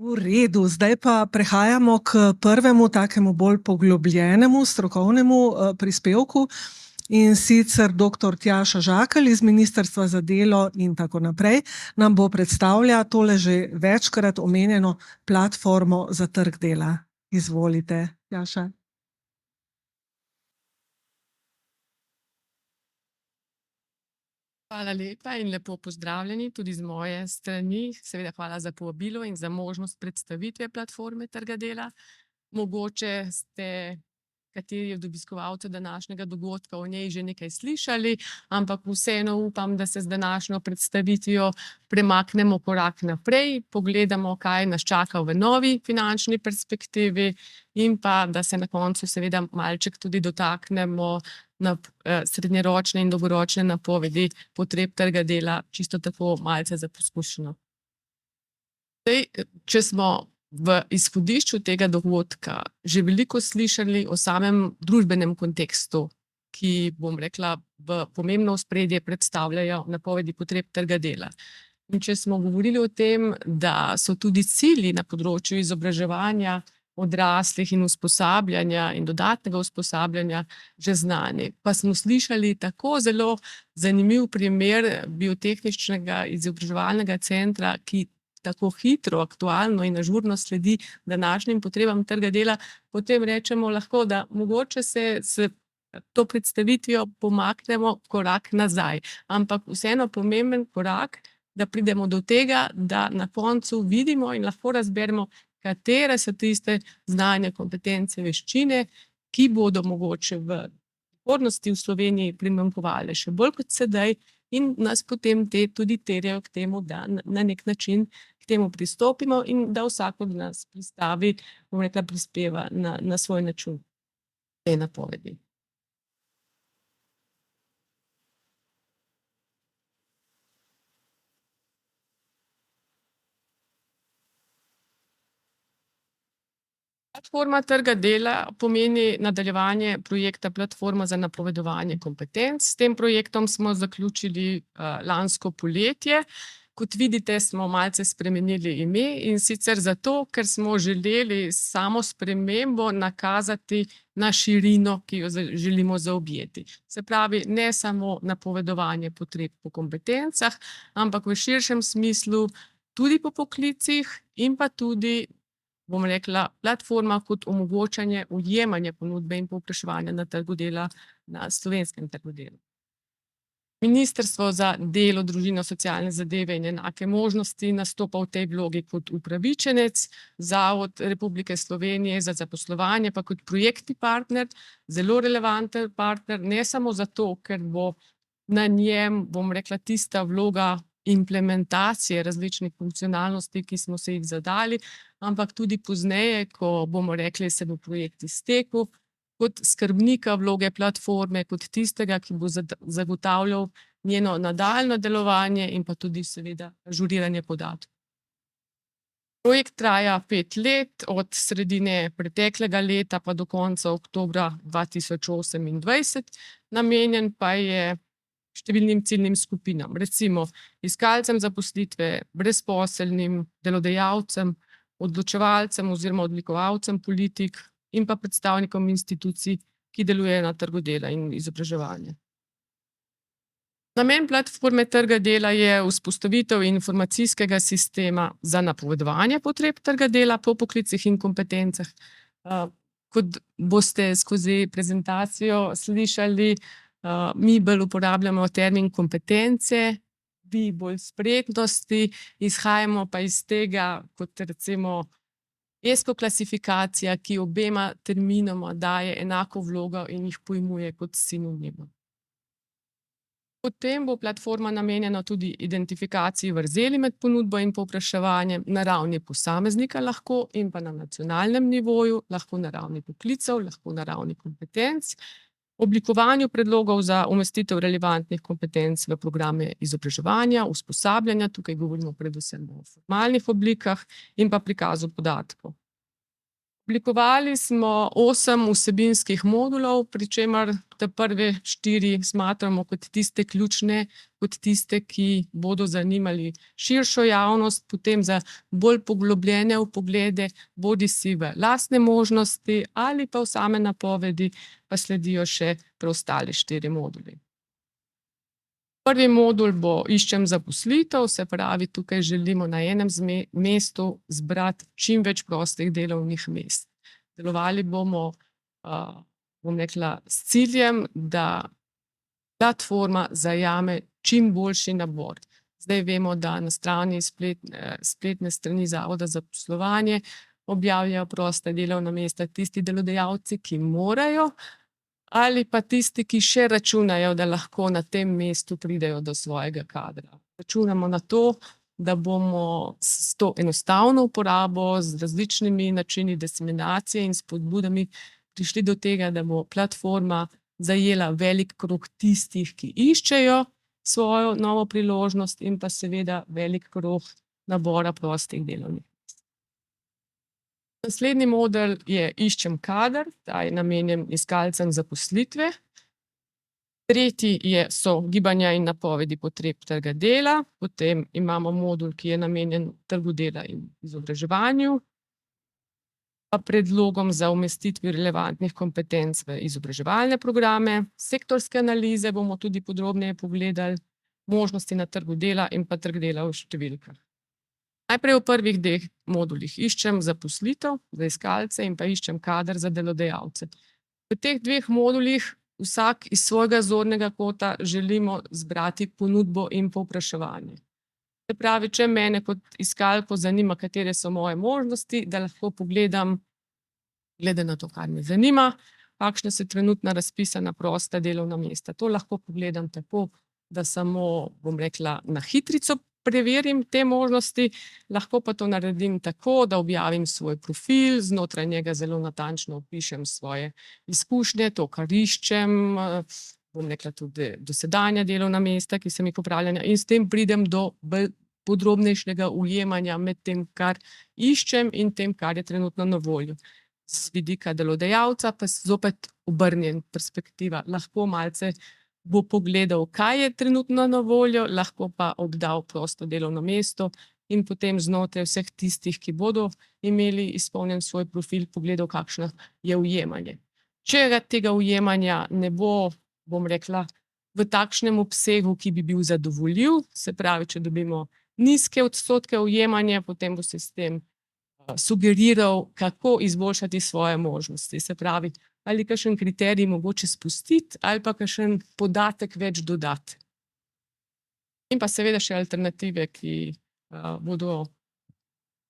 V redu, zdaj pa prehajamo k prvemu takemu bolj poglobljenemu strokovnemu prispevku, in sicer doktor Tjaša Žakelj iz Ministrstva za delo in tako naprej nam bo predstavlja tole že večkrat omenjeno platformo za trg dela. Izvolite, Tjaša. Hvala lepa in lepo pozdravljeni tudi z moje strani. Seveda hvala za povabilo in za možnost predstavitve platforme trga dela. Mogoče ste kateri od obiskovalcev današnjega dogodka o njej že nekaj slišali, ampak vseeno upam, da se z današnjo predstavitvijo premaknemo korak naprej, pogledamo, kaj nas čaka v novi finančni perspektivi in pa, da se na koncu seveda malček tudi dotaknemo na srednjeročne in dolgoročne napovedi potreb trga dela, čisto tako malce za poskušino. Zdaj, če smo v izhodišču tega dogodka že veliko slišali o samem družbenem kontekstu, ki, bom rekla, v pomembno ospredje predstavljajo napovedi potreb trga dela. In če smo govorili o tem, da so tudi cilji na področju izobraževanja odraslih in usposabljanja in dodatnega usposabljanja že znani, pa smo slišali tako zelo zanimiv primer Biotehničnega izobraževalnega centra, ki tako hitro, aktualno in ažurno sledi današnjim potrebam trga dela, potem rečemo lahko, da mogoče se s to predstavitvijo pomaknemo korak nazaj. Ampak vseeno pomemben korak, da pridemo do tega, da na koncu vidimo in lahko razberemo, katere so tiste znanja, kompetence, veščine, ki bodo mogoče v prihodnosti v Sloveniji primanjkovale še bolj kot sedaj in nas potem tudi terjajo k temu, da na nek način k temu pristopimo in da vsak od nas pristavi, bom rekla, prispeva na svoj način te napovedi. Platforma trga dela pomeni nadaljevanje projekta Platforma za napovedovanje kompetenc. S tem projektom smo zaključili lansko poletje. Kot vidite, smo malce spremenili ime, in sicer zato, ker smo želeli samo spremembo nakazati na širino, ki jo želimo zaobjeti. Se pravi, ne samo napovedovanje potreb po kompetencah, ampak v širšem smislu tudi po poklicih in pa tudi, bom rekla, platforma kot omogočanje ujemanja ponudbe in povpraševanja na trgu dela, na slovenskem trgu dela. Ministrstvo za delo, družino, socialne zadeve in enake možnosti nastopa v tej vlogi kot upravičenec, Zavod Republike Slovenije za zaposlovanje pa kot projektni partner, zelo relevanten partner, ne samo zato, ker bo na njem, bom rekla, tista vloga implementacije različnih funkcionalnosti, ki smo se jih zadali, ampak tudi pozneje, ko bomo rekli, se bo projekt iztekel, kot skrbnika vloge platforme, kot tistega, ki bo zagotavljal njeno nadaljnje delovanje in pa tudi seveda ažuriranje podatkov. Projekt traja 5 let, od sredine preteklega leta pa do konca oktobra 2028, namenjen pa je številnim ciljnim skupinam, recimo iskalcem zaposlitve, brezposelnim, delodajalcem, odločevalcem oziroma oblikovalcem politik in pa predstavnikom institucij, ki delujejo na trgu dela in izobraževanja. Namen platforme trga dela je vzpostavitev informacijskega sistema za napovedovanje potreb trga dela po poklicih in kompetencah. Kot boste skozi prezentacijo slišali, mi bolj uporabljamo termin kompetence, vi bolj spretnosti, izhajamo pa iz tega kot recimo ESCO klasifikacija, ki obema terminoma daje enako vlogo in jih pojmuje kot sinonima. Potem bo platforma namenjena tudi identifikaciji vrzeli med ponudbo in povpraševanjem na ravni posameznika lahko in pa na nacionalnem nivoju, lahko na ravni poklicev, lahko na ravni kompetenc, oblikovanju predlogov za umestitev relevantnih kompetenc v programe izobraževanja, usposabljanja, tukaj govorimo predvsem o formalnih oblikah, in pa prikazu podatkov. Oblikovali smo 8 vsebinskih modulov, pri čemer te prve 4 smatramo kot tiste ključne, kot tiste, ki bodo zanimali širšo javnost, potem za bolj poglobljene vpoglede, bodisi v lastne možnosti ali pa v same napovedi, pa sledijo še preostali 4 moduli. Prvi modul bo Iščem zaposlitev, se pravi, tukaj želimo na enem mestu zbrati čim več prostih delovnih mest. Delovali bomo, bom rekla, s ciljem, da platforma zajame čim boljši nabor. Zdaj vemo, da na strani spletne strani Zavoda za zaposlovanje objavljajo prosta delovna mesta tisti delodajalci, ki morajo, ali pa tisti, ki še računajo, da lahko na tem mestu pridejo do svojega kadra. Računamo na to, da bomo s to enostavno uporabo, z različnimi načini diseminacije in spodbudami prišli do tega, da bo platforma zajela velik krog tistih, ki iščejo svojo novo priložnost, in pa seveda velik krog nabora prostih delovnih. Naslednji modul je Iščem kader, ta je namenjen iskalcem zaposlitve. Tretji so gibanja in napovedi potreb trga dela, potem imamo modul, ki je namenjen trgu dela in izobraževanju, pa predlogom za umestitvi relevantnih kompetenc v izobraževalne programe, sektorske analize bomo tudi podrobneje pogledali, možnosti na trgu dela in pa trg dela v številkah. Najprej v prvih 2 modulih Iščem zaposlitev za iskalce in pa Iščem kader za delodajalce. V teh 2 modulih vsak iz svojega zornega kota želimo zbrati ponudbo in povpraševanje. Se pravi, če mene kot iskalko zanima, katere so moje možnosti, da lahko pogledam, glede na to, kar me zanima, kakšna so trenutna razpisana prosta delovna mesta. To lahko pogledam tako, da samo, bom rekla, na hitrico preverim te možnosti, lahko pa to naredim tako, da objavim svoj profil, znotraj njega zelo natančno opišem svoje izkušnje, to, kar iščem, bom rekla tudi dosedanja delovna mesta, ki sem jih opravljala, in s tem pridem do bolj podrobnejšega ujemanja med tem, kar iščem, in tem, kar je trenutno na voljo. Z vidika delodajalca pa zopet obrnjen perspektiva, lahko malce bo pogledal, kaj je trenutno na voljo, lahko pa oddal prosto delovno mesto in potem znotraj vseh tistih, ki bodo imeli izpolnjen svoj profil, pogledal, kakšno je ujemanje. Če tega ujemanja ne bo, bom rekla, v takšnem obsegu, ki bi bil zadovoljiv, se pravi, če dobimo nizke odstotke ujemanja, potem bo sistem sugeriral, kako izboljšati svoje možnosti. Se pravi, ali kakšen kriterij mogoče spustiti, ali pa kakšen podatek več dodati. In pa seveda še alternative, ki bodo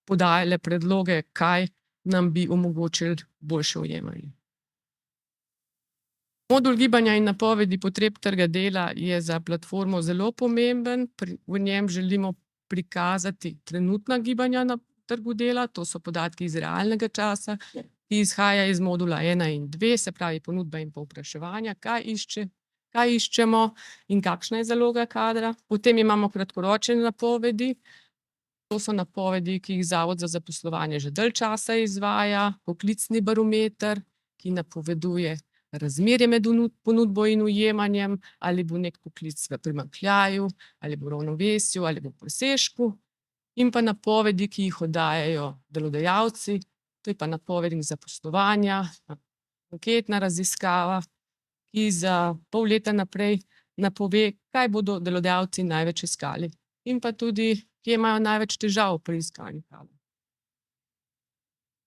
podajale predloge, kaj nam bi omogočili boljše ujemanje. Modul gibanja in napovedi potreb trga dela je za platformo zelo pomemben. V njem želimo prikazati trenutna gibanja na trgu dela, to so podatki iz realnega časa, ki izhaja iz modula 1 in 2, se pravi ponudba in povpraševanja, kaj iščemo in kakšna je zaloga kadra. Potem imamo kratkoročne napovedi, to so napovedi, ki jih Zavod za zaposlovanje že dalj časa izvaja, poklicni barometer, ki napoveduje razmerje med ponudbo in ujemanjem, ali bo nek poklic v primanjkljaju, ali bo v ravnovesju, ali bo v presežku. In pa napovedi, ki jih oddajajo delodajalci, to je pa napoved zaposlovanja, anketna raziskava, ki za pol leta naprej napove, kaj bodo delodajalci največ iskali. In pa tudi, kje imajo največ težav pri iskanju kadra.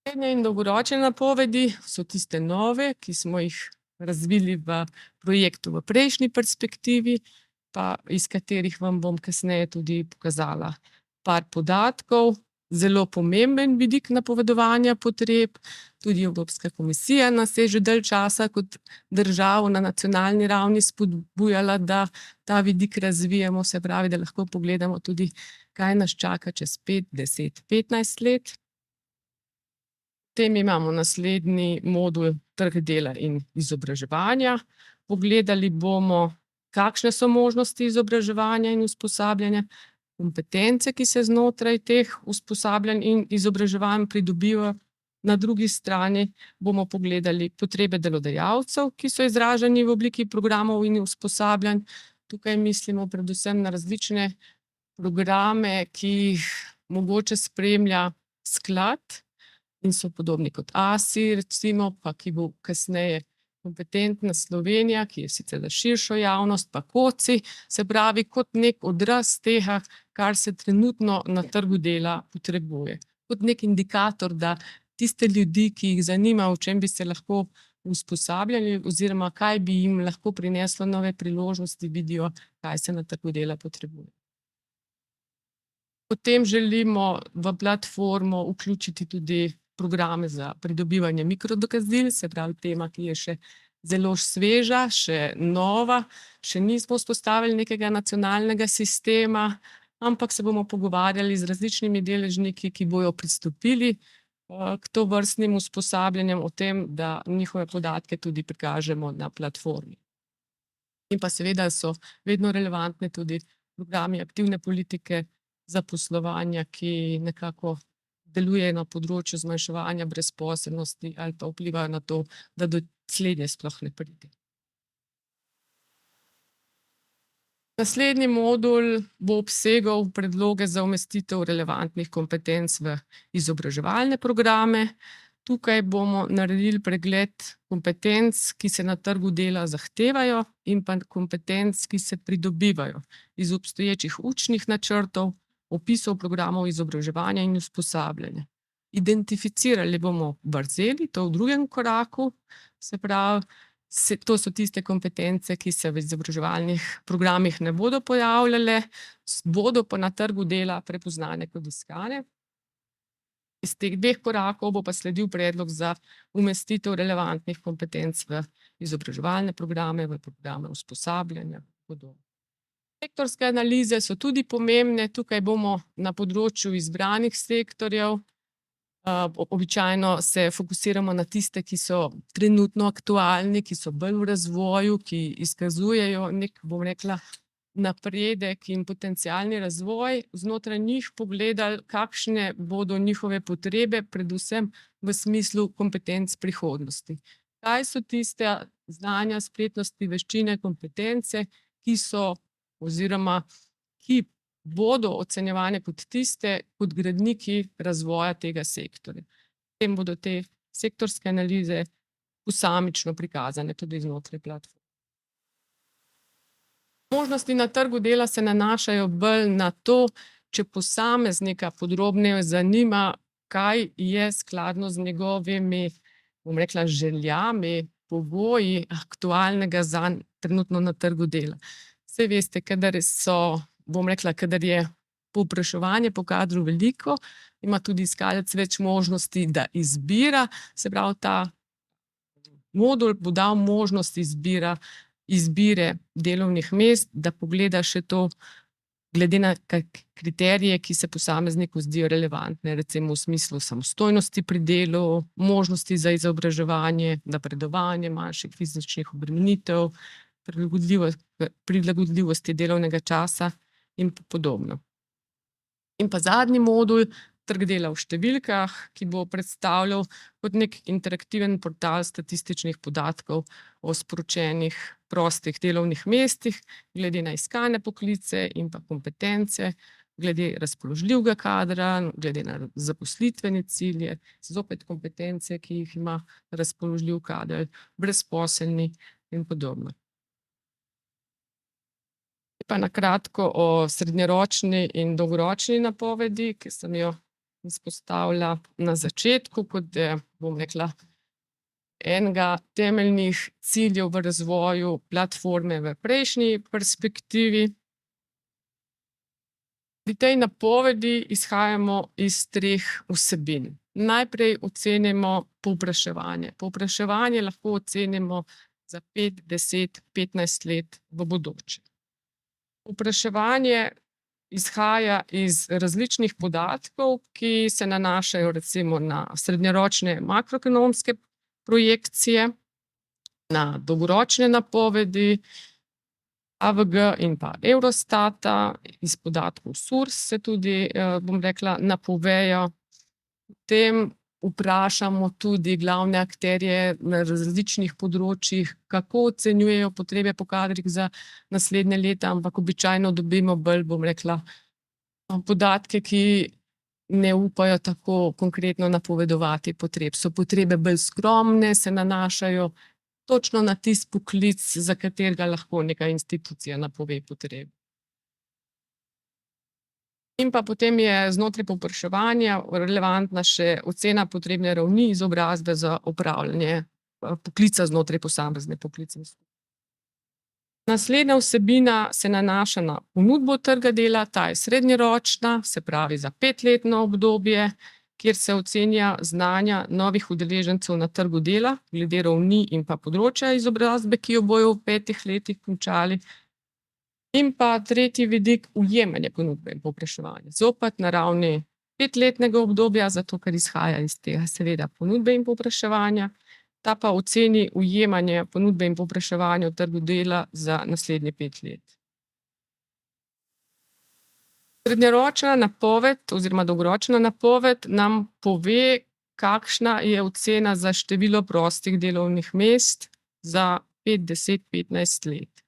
Srednje in dolgoročne napovedi so tiste nove, ki smo jih razvili v projektu v prejšnji perspektivi, pa iz katerih vam bom kasneje tudi pokazala par podatkov. Zelo pomemben vidik napovedovanja potreb, tudi Evropska komisija nas je že dalj časa kot državo na nacionalni ravni spodbujala, da ta vidik razvijamo, se pravi, da lahko pogledamo tudi, kaj nas čaka čez 5, 10, 15 let. Potem imamo naslednji modul trg dela in izobraževanja. Pogledali bomo, kakšne so možnosti izobraževanja in usposabljanja, kompetence, ki se znotraj teh usposabljanj in izobraževanj pridobivajo, Na drugi strani bomo pogledali potrebe delodajalcev, ki so izraženi v obliki programov in usposabljanj. Tukaj mislimo predvsem na različne programe, ki jih mogoče spremlja sklad in so podobni kot ASI, recimo, pa ki bo kasneje Kompetentna Slovenija, ki je sicer za širšo javnost, pa KOCI, se pravi kot nek odraz tega, kar se trenutno na trgu dela potrebuje. Kot nek indikator, da tiste ljudi, ki jih zanima, v čem bi se lahko usposabljali oziroma kaj bi jim lahko prineslo nove priložnosti, vidijo, kaj se na trgu dela potrebuje. Potem želimo v platformo vključiti tudi programe za pridobivanje mikrodokazil, se pravi tema, ki je še zelo sveža, še nova, še nismo vzpostavili nekega nacionalnega sistema, ampak se bomo pogovarjali z različnimi deležniki, ki bojo pristopili k tovrstnim usposabljanjem o tem, da njihove podatke tudi prikažemo na platformi. In pa seveda so vedno relevantne tudi programi aktivne politike zaposlovanja, ki nekako deluje na področju zmanjševanja brezposelnosti ali pa vplivajo na to, da do slednje sploh ne pride. Naslednji modul bo obsegal predloge za umestitev relevantnih kompetenc v izobraževalne programe. Tukaj bomo naredili pregled kompetenc, ki se na trgu dela zahtevajo, in pa kompetenc, ki se pridobivajo iz obstoječih učnih načrtov, opisov programov izobraževanja in usposabljanja. Identificirali bomo vrzeli, to v drugem koraku, se pravi, to so tiste kompetence, ki se v izobraževalnih programih ne bodo pojavljale, bodo pa na trgu dela prepoznane kot iskane. Iz teh dveh korakov bo pa sledil predlog za umestitev relevantnih kompetenc v izobraževalne programe, v programe usposabljanja in podobno. Sektorske analize so tudi pomembne, tukaj bomo na področju izbranih sektorjev. Običajno se fokusiramo na tiste, ki so trenutno aktualni, ki so bolj v razvoju, ki izkazujejo nek, bom rekla, napredek in potencialni razvoj, znotraj njih pogledali, kakšne bodo njihove potrebe, predvsem v smislu kompetenc prihodnosti. Kaj so tiste znanja, spretnosti, veščine, kompetence, ki so oziroma ki bodo ocenjevane kot tiste, kot gradniki razvoja tega sektorja. Potem bodo te sektorske analize posamično prikazane tudi znotraj platforme. Možnosti na trgu dela se nanašajo bolj na to, če posameznika podrobneje zanima, kaj je skladno z njegovimi, bom rekla, željami, pogoji aktualnega zanj trenutno na trgu dela. Saj veste, kadar so, bom rekla, kadar je povpraševanje po kadru veliko, ima tudi iskalec več možnosti, da izbira, se pravi, ta modul bo dal možnost izbire delovnih mest, da pogleda še to, glede na kriterije, ki se posamezniku zdijo relevantne, recimo v smislu samostojnosti pri delu, možnosti za izobraževanje, napredovanje, manjših fizičnih obremenitev, prilagodljivosti delovnega časa in podobno. In pa zadnji modul, trg dela v številkah, ki bo predstavljal kot nek interaktiven portal statističnih podatkov o sporočenih prostih delovnih mestih, glede na iskane poklice in pa kompetence, glede razpoložljivega kadra, glede na zaposlitvene cilje, zopet kompetence, ki jih ima razpoložljiv kader, brezposelni in podobno. Pa na kratko o srednjeročni in dolgoročni napovedi, ki sem jo izpostavila na začetku, kot bom rekla, enega temeljnih ciljev v razvoju platforme v prejšnji perspektivi. Pri tej napovedi izhajamo iz 3 vsebin. Najprej ocenimo povpraševanje. Povpraševanje lahko ocenimo za 5, 10, 15 let v bodoče. Povpraševanje izhaja iz različnih podatkov, ki se nanašajo recimo na srednjeročne makroekonomske projekcije, na dolgoročne napovedi AVG in pa Eurostata, iz podatkov SURS se tudi, bom rekla, napovejo. Potem vprašamo tudi glavne akterje na različnih področjih, kako ocenjujejo potrebe po kadrih za naslednje leta, ampak običajno dobimo bolj, bom rekla, podatke, ki ne upajo tako konkretno napovedovati potreb. So potrebe bolj skromne, se nanašajo točno na tisti poklic, za katerega lahko neka institucija napove potrebe. In pa potem je znotraj povpraševanja relevantna še ocena potrebne ravni izobrazbe za opravljanje poklica znotraj posamezne poklicne skupine. Naslednja vsebina se nanaša na ponudbo trga dela, ta je srednjeročna, se pravi za 5-letno obdobje, kjer se ocenja znanja novih udeležencev na trgu dela, glede ravni in pa področja izobrazbe, ki jo bojo v 5 letih končali. In pa tretji vidik, ujemanje ponudbe in povpraševanja. Zopet na ravni 5-letnega obdobja, zato ker izhaja iz tega seveda ponudbe in povpraševanja, ta pa oceni ujemanje ponudbe in povpraševanja v trgu dela za naslednjih 5 let. Srednjeročna napoved oziroma dolgoročna napoved nam pove, kakšna je ocena za število prostih delovnih mest za 5, 10, 15 let.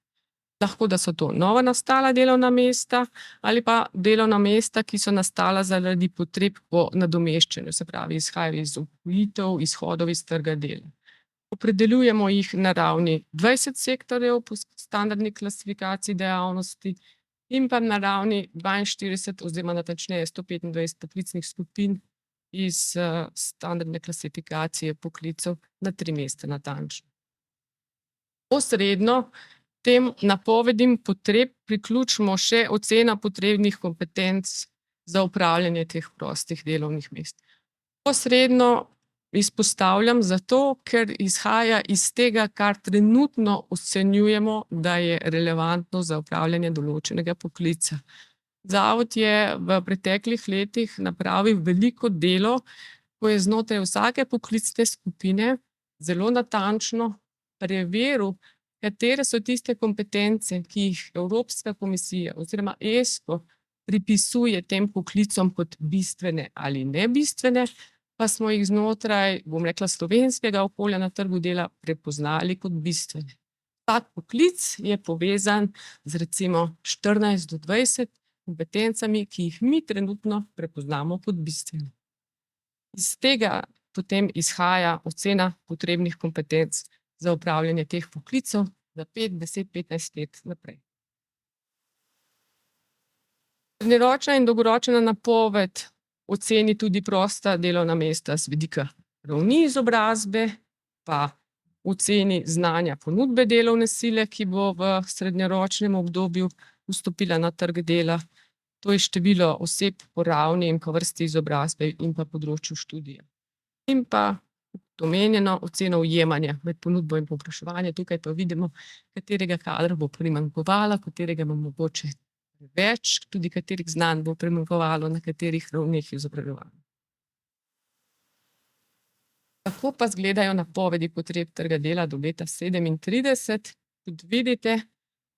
Lahko, da so to nova nastala delovna mesta ali pa delovna mesta, ki so nastala zaradi potreb po nadomeščanju, se pravi, izhajajo iz upokojitev, izhodov iz trga dela. Opredeljujemo jih na ravni 20 sektorjev po standardni klasifikaciji dejavnosti in pa na ravni 42 oziroma natančneje 125 poklicnih skupin iz standardne klasifikacije poklicev na 3 mesta natančno. Posredno tem napovedim potreb priključimo še ocena potrebnih kompetenc za upravljanje teh prostih delovnih mest. Posredno izpostavljam zato, ker izhaja iz tega, kar trenutno ocenjujemo, da je relevantno za upravljanje določenega poklica. Zavod je v preteklih letih napravil veliko delo, ko je znotraj vsake poklicne skupine zelo natančno preveril, katere so tiste kompetence, ki jih Evropska komisija oziroma ESPO pripisuje tem poklicom kot bistvene ali nebistvene, pa smo jih znotraj, bom rekla, slovenskega okolja na trgu dela prepoznali kot bistvene. Tak poklic je povezan z recimo 14 do 20 kompetencami, ki jih mi trenutno prepoznamo kot bistvene. Iz tega potem izhaja ocena potrebnih kompetenc za upravljanje teh poklicov za 5, 10, 15 let naprej. Srednjeročna in dolgoročna napoved oceni tudi prosta delovna mesta z vidika ravni izobrazbe, pa oceni znanja ponudbe delovne sile, ki bo v srednjeročnem obdobju vstopila na trg dela. To je število oseb po ravni in po vrsti izobrazbe in pa področju študija. In pa omenjeno oceno ujemanja med ponudbo in povpraševanjem. Tukaj pa vidimo, katerega kadra bo primanjkovalo, katerega bo mogoče več, tudi katerih znanj bo primanjkovalo, na katerih ravneh izobraževanja. Tako pa izgledajo napovedi potreb trga dela do leta 2037. Kot vidite,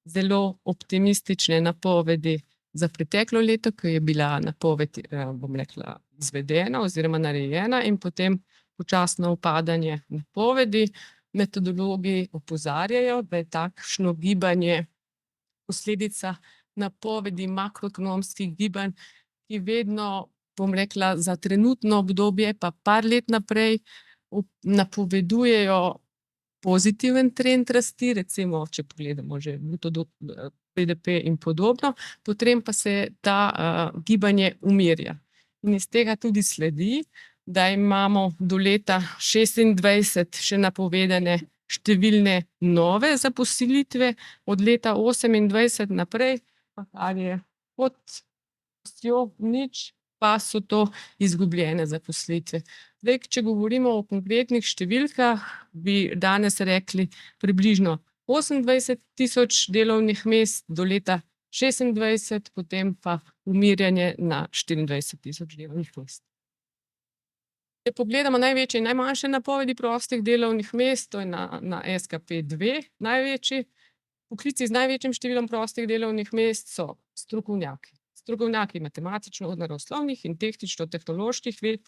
zelo optimistične napovedi za preteklo leto, ko je bila napoved, bom rekla, izvedena oziroma narejena in potem počasno upadanje napovedi. Metodologi opozarjajo, da je takšno gibanje posledica napovedi makroekonomskih gibanj, ki vedno, bom rekla, za trenutno obdobje pa par let naprej napovedujejo pozitiven trend rasti, recimo, če pogledamo že bruto BDP in podobno, potem pa se ta gibanje umirja. In iz tega tudi sledi, da imamo do leta 2026 še napovedane številne nove zaposlitve, od leta 2028 naprej, pa kar je pod nič, pa so to izgubljene zaposlitve. Zdaj, če govorimo o konkretnih številkah, bi danes rekli približno 28.000 delovnih mest do leta 2026, potem pa umirjanje na 24.000 delovnih mest. Če pogledamo največje in najmanjše napovedi prostih delovnih mest, to je na SKP2 največji. Poklici z največjim številom prostih delovnih mest so strokovnjaki. Strokovnjaki matematično-naravoslovnih in tehnično-tehnoloških ved,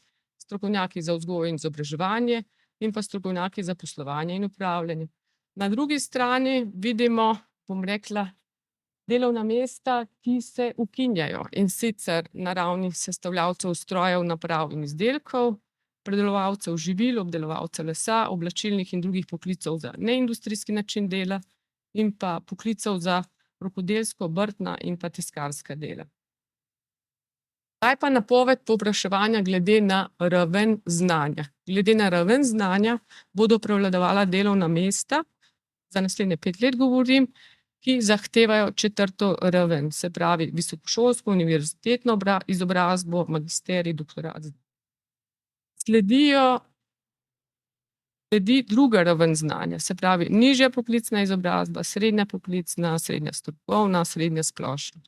strokovnjaki za vzgojo in izobraževanje in pa strokovnjaki za poslovanje in upravljanje. Na drugi strani vidimo, bom rekla, delovna mesta, ki se ukinjajo, in sicer na ravni sestavljavcev strojev, naprav in izdelkov, predelovalcev živil, obdelovalcev lesa, oblačilnih in drugih poklicev za neindustrijski način dela in pa poklicev za rokodelsko, obrtna in pa tiskarska dela. Kaj pa napoved povpraševanja glede na raven znanja? Glede na raven znanja bodo prevladovala delovna mesta, za naslednje 5 let govorim, ki zahtevajo 4. raven, se pravi visokošolsko, univerzitetno izobrazbo, magisterij, doktorat. Sledi 2. raven znanja, se pravi nižja poklicna izobrazba, srednja poklicna, srednja strokovna, srednja splošna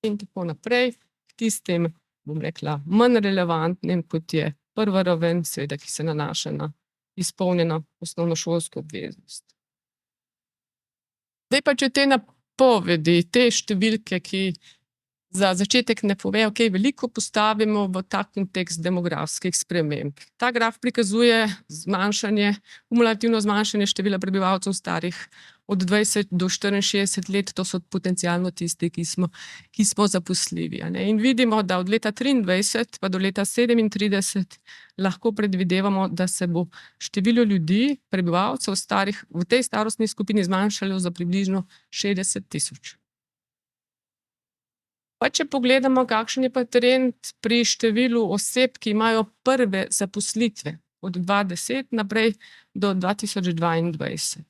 in tako naprej, k tistim, bom rekla, manj relevantnim, kot je 1. raven, seveda, ki se nanaša na izpolnjeno osnovnošolsko obveznost. Zdaj pa, če te napovedi, te številke, ki za začetek ne povejo kaj veliko, postavimo v ta kontekst demografskih sprememb. Ta graf prikazuje kumulativno zmanjšanje števila prebivalcev starih od 20 do 64 let, to so potencialno tisti, ki smo zaposljivi. In vidimo, da od leta 23 pa do leta 37 lahko predvidevamo, da se bo število ljudi, prebivalcev starih v tej starostni skupini zmanjšalo za približno 60 tisoč. Pa če pogledamo, kakšen je pa trend pri številu oseb, ki imajo prve zaposlitve od 2010 naprej do 2022.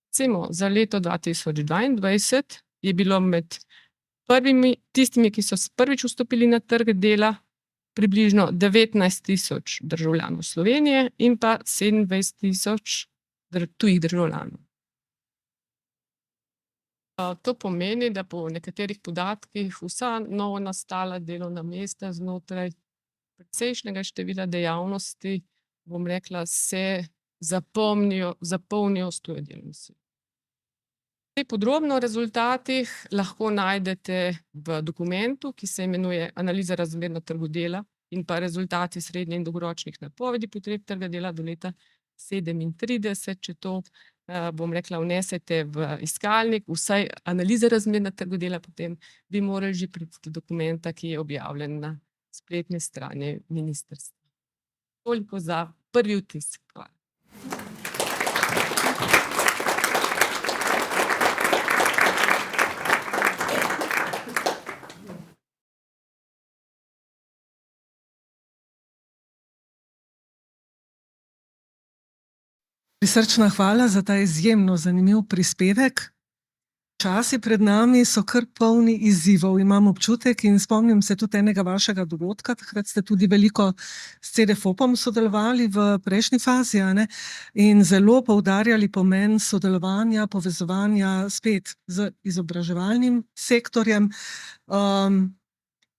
Recimo za leto 2022 je bilo med tistimi, ki so prvič vstopili na trg dela, približno 19 tisoč državljanov Slovenije in pa 27 tisoč tujih državljanov. To pomeni, da po nekaterih podatkih vsa novo nastala delovna mesta znotraj precejšnjega števila dejavnosti, bom rekla, se zapolnijo s tujo delovno silo. Podrobno o rezultatih lahko najdete v dokumentu, ki se imenuje Analiza razmer na trgu dela in pa rezultati srednje in dolgoročnih napovedi potreb trga dela do leta 37, če to, bom rekla, vnesete v iskalnik, vsaj analiza razmer na trgu dela, potem bi morali že priti do dokumenta, ki je objavljen na spletni strani ministrstva. Toliko za prvi vtis. Hvala. Prisrčna hvala za ta izjemno zanimiv prispevek. Časi pred nami so kar polni izzivov, imam občutek, in spomnim se tudi enega vašega dogodka, takrat ste tudi veliko s CDFOP-om sodelovali v prejšnji fazi, in zelo poudarjali pomen sodelovanja, povezovanja spet z izobraževalnim sektorjem.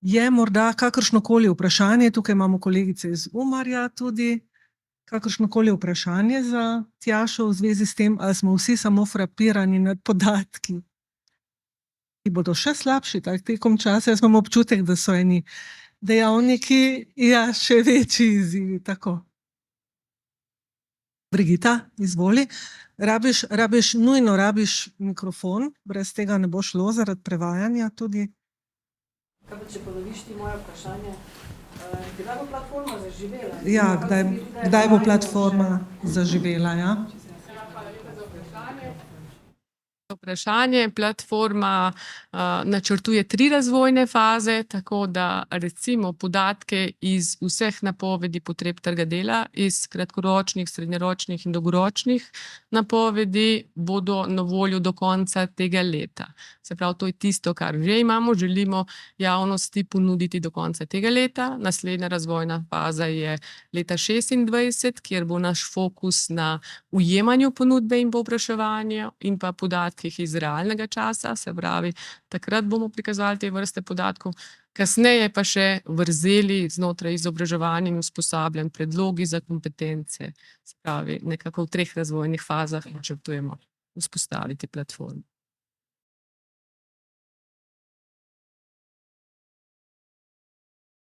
Je morda kakršnokoli vprašanje, tukaj imamo kolegice iz Umarja tudi, kakršnokoli vprašanje za Tjašo v zvezi s tem, ali smo vsi samo frapirani nad podatki, ki bodo še slabši tekom časa? Jaz imam občutek, da so eni dejavniki, še večji izzivi, tako. Brigita, izvoli. Nujno rabiš mikrofon, brez tega ne bo šlo, zaradi prevajanja tudi. Kaj pa, če ponoviš ti moje vprašanje? Kdaj bo platforma zaživela? Ja, kdaj bo platforma zaživela, ja? Vprašanje. Platforma načrtuje 3 razvojne faze, tako da recimo podatke iz vseh napovedi potreb trga dela, iz kratkoročnih, srednjeročnih in dolgoročnih napovedi bodo na voljo do konca tega leta. Se pravi, to je tisto, kar že imamo, želimo javnosti ponuditi do konca tega leta. Naslednja razvojna faza je leta 2026, kjer bo naš fokus na ujemanju ponudbe in povpraševanja in pa podatkih iz realnega časa, se pravi, takrat bomo prikazali te vrste podatkov, kasneje pa še vrzeli znotraj izobraževanja in usposabljanj, predlogi za kompetence, se pravi, nekako v 3 razvojnih fazah načrtujemo vzpostaviti platformo.